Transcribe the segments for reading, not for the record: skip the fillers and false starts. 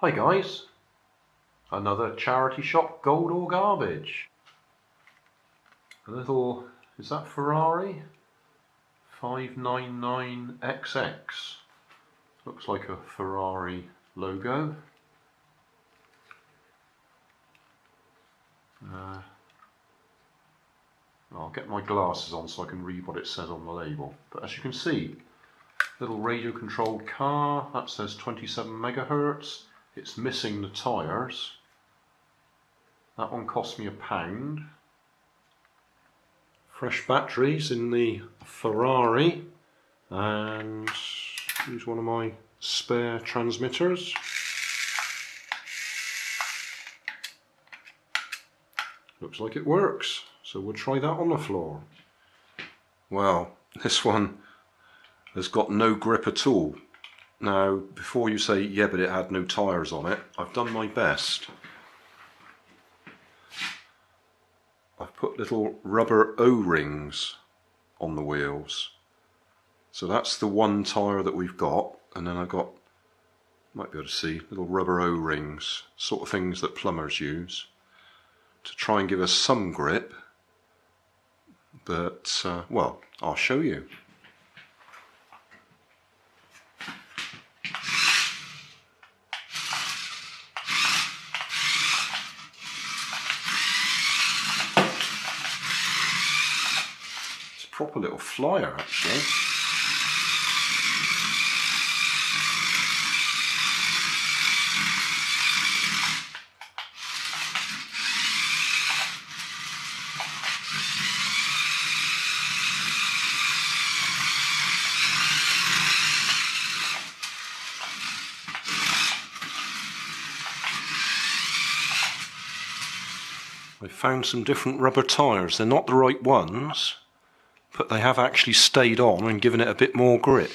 Hi guys, another charity shop gold or garbage. A little, is that Ferrari? 599XX. Looks like a Ferrari logo. I'll get my glasses on so I can read what it says on the label. But as you can see, little radio controlled car, that says 27 megahertz. It's missing the tyres. That one cost me £1. Fresh batteries in the Ferrari, and here's one of my spare transmitters. Looks like it works, so we'll try that on the floor. Well, this one has got no grip at all. Now, before you say, yeah, but it had no tyres on it, I've done my best. I've put little rubber O-rings on the wheels. So that's the one tyre that we've got, and then I've got, might be able to see, little rubber O-rings, sort of things that plumbers use, to try and give us some grip. But, well, I'll show you. Proper little flyer actually. I found some different rubber tyres. They're not the right ones, but they have actually stayed on and given it a bit more grip.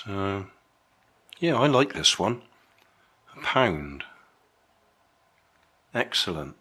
So, yeah, I like this one. £1. Excellent.